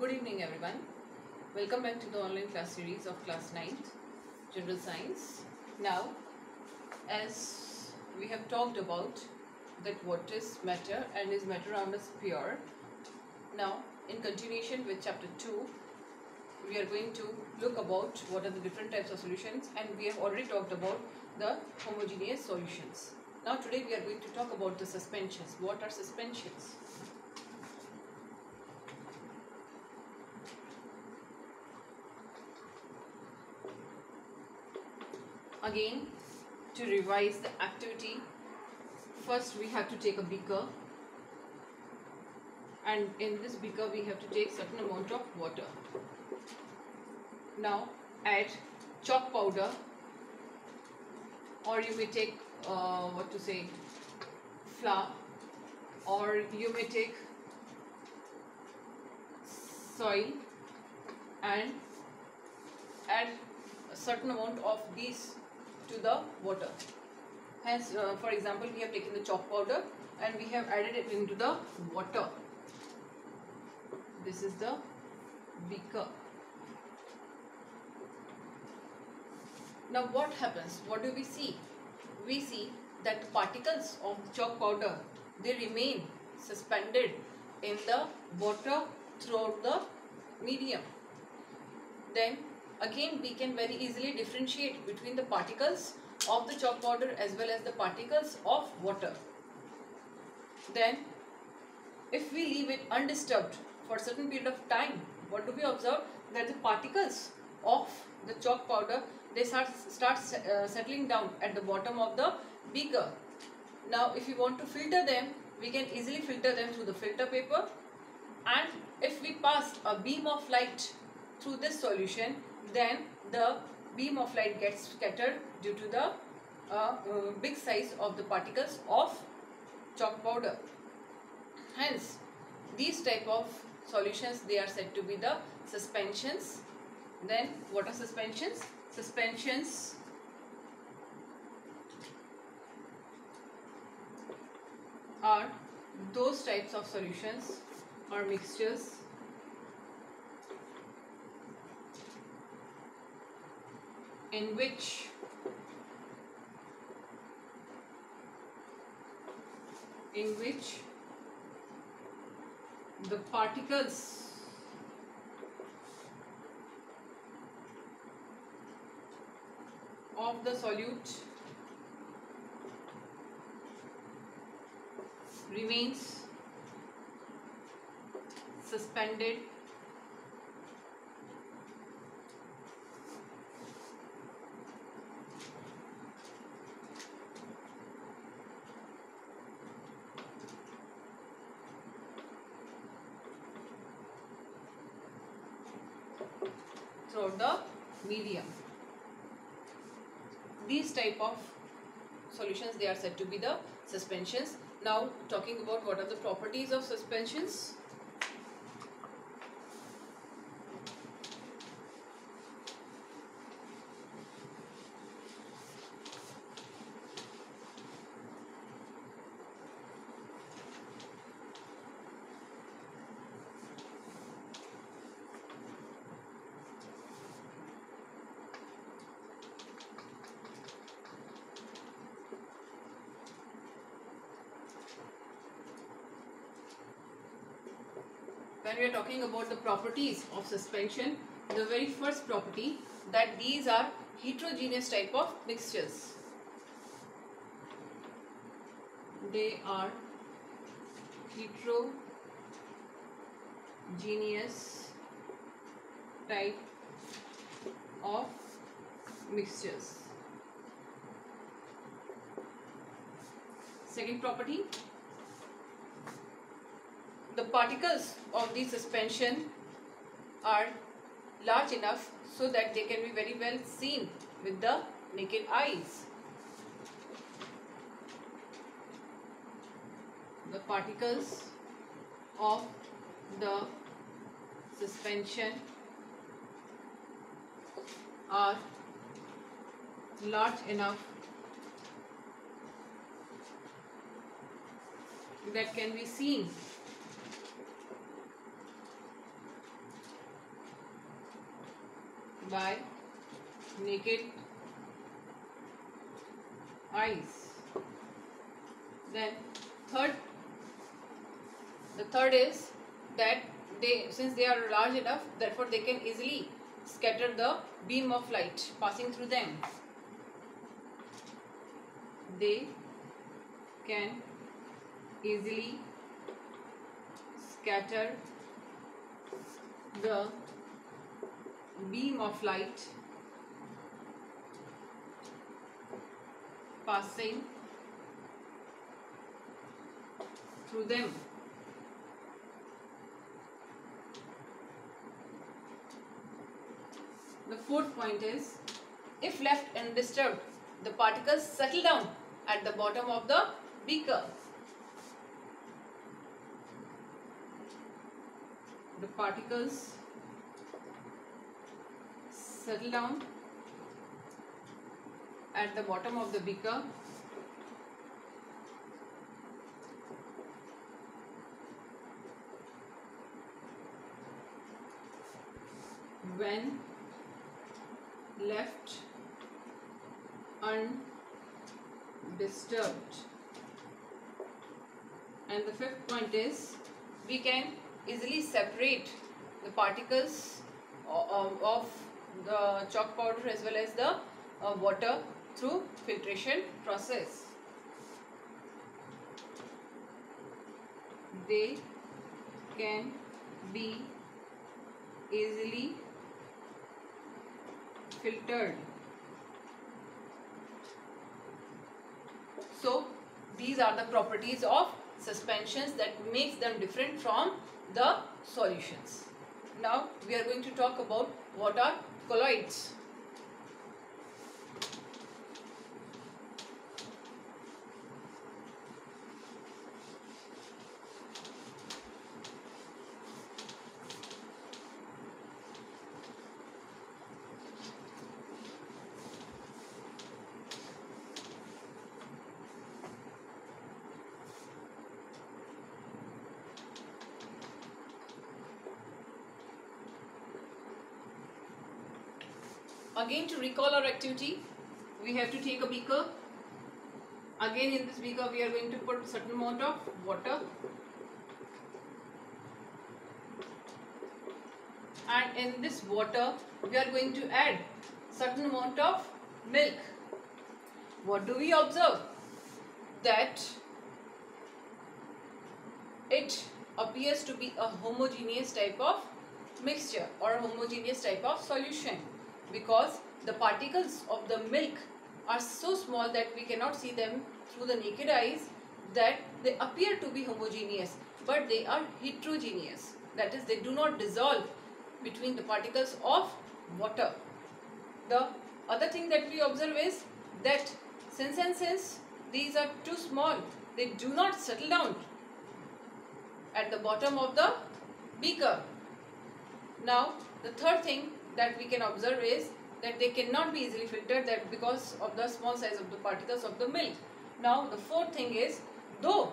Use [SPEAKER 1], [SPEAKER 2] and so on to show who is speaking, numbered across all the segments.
[SPEAKER 1] Good evening everyone. Welcome back to the online class series of class 9th General Science. Now, as we have talked about that what is matter and is matter around us pure. Now, in continuation with chapter 2, we are going to look about what are the different types of solutions, and we have already talked about the homogeneous solutions. Now today we are going to talk about the suspensions. What are suspensions? Again, to revise the activity, first we have to take a beaker, and in this beaker we have to take certain amount of water. Now add chalk powder, or you may take flour, or you may take soil and add a certain amount of these to the water. Hence, for example, we have taken the chalk powder and we have added it into the water. This is the beaker. Now what happens? What do we see? We see that the particles of chalk powder, they remain suspended in the water throughout the medium. Then again we can very easily differentiate between the particles of the chalk powder as well as the particles of water. Then if we leave it undisturbed for a certain period of time, what do we observe? That the particles of the chalk powder, they start settling down at the bottom of the beaker. Now if we want to filter them, we can easily filter them through the filter paper, and if we pass a beam of light through this solution, then the beam of light gets scattered due to the big size of the particles of chalk powder. Hence, these type of solutions, they are said to be the suspensions. Then what are suspensions? Suspensions are those types of solutions or mixtures in which the particles of the solute remains suspended throughout the medium. These type of solutions, they are said to be the suspensions. Now talking about what are the properties of suspensions. When we are talking about the properties of suspension, the very first property, that these are heterogeneous type of mixtures. They are heterogeneous type of mixtures. Second property, the particles of the suspension are large enough so that they can be very well seen with the naked eyes. The particles of the suspension are large enough that can be seen by naked eyes. Then the third is that since they are large enough, therefore they can easily scatter the beam of light passing through them. They can easily scatter the beam of light passing through them. The fourth point is, if left undisturbed, the particles settle down at the bottom of the beaker. The particles settle down at the bottom of the beaker when left undisturbed. And the fifth point is, we can easily separate the particles of the chalk powder as well as the water through filtration process. They can be easily filtered. So these are the properties of suspensions that makes them different from the solutions. Now we are going to talk about what are colloids. Again, to recall our activity, we have to take a beaker. Again, in this beaker we are going to put certain amount of water, and in this water we are going to add certain amount of milk. What do we observe? That it appears to be a homogeneous type of mixture or a homogeneous type of solution, because the particles of the milk are so small that we cannot see them through the naked eyes, that they appear to be homogeneous, but they are heterogeneous. That is, they do not dissolve between the particles of water. The other thing that we observe is that since these are too small, they do not settle down at the bottom of the beaker. Now the third thing that we can observe is that they cannot be easily filtered, that because of the small size of the particles of the milk. Now the fourth thing is, though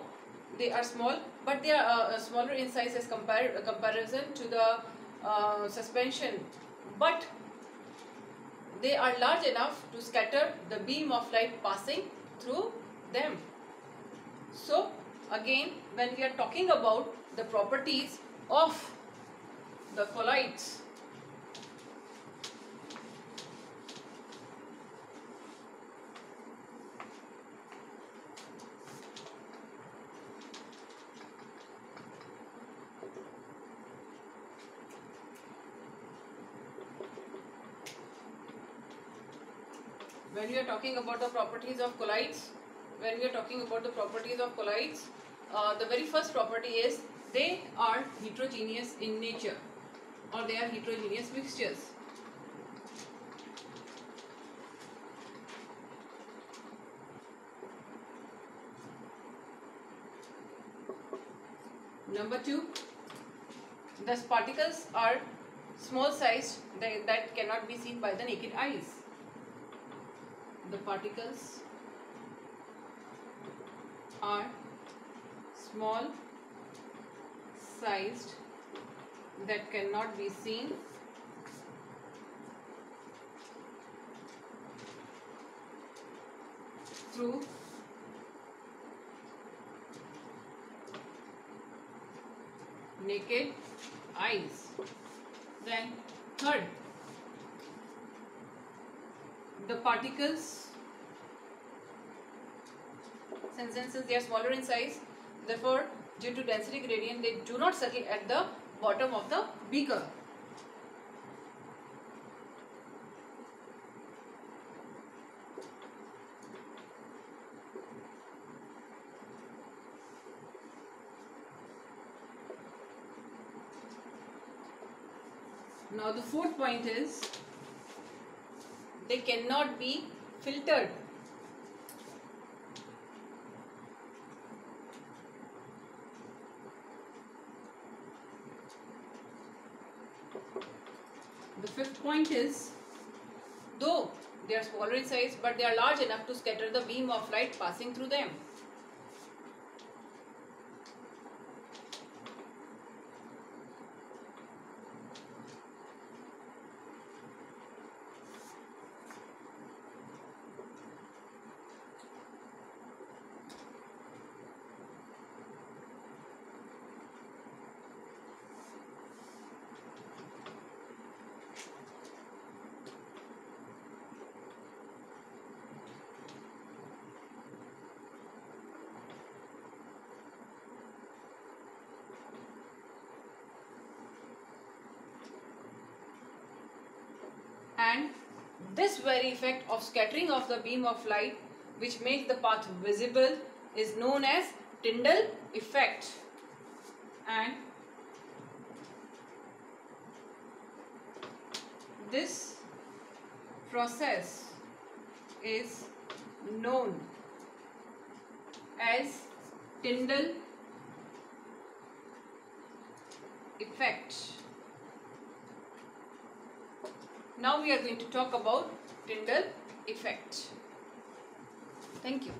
[SPEAKER 1] they are small, but they are smaller in size as comparison to the suspension, but they are large enough to scatter the beam of light passing through them. So again, when we are talking about the properties of the colloids, when we are talking about the properties of colloids, the very first property is they are heterogeneous in nature, or they are heterogeneous mixtures. Number two, the particles are small sized, that cannot be seen by the naked eyes. The particles are small sized, that cannot be seen through naked eyes. Then third, the particles, since they are smaller in size, therefore due to density gradient they do not settle at the bottom of the beaker. Now the fourth point is they cannot be filtered. The fifth point is, though they are smaller in size, but they are large enough to scatter the beam of light passing through them. And this very effect of scattering of the beam of light, which makes the path visible, is known as Tyndall effect. And this process is known as Tyndall effect. Now we are going to talk about Tyndall effect. Thank you.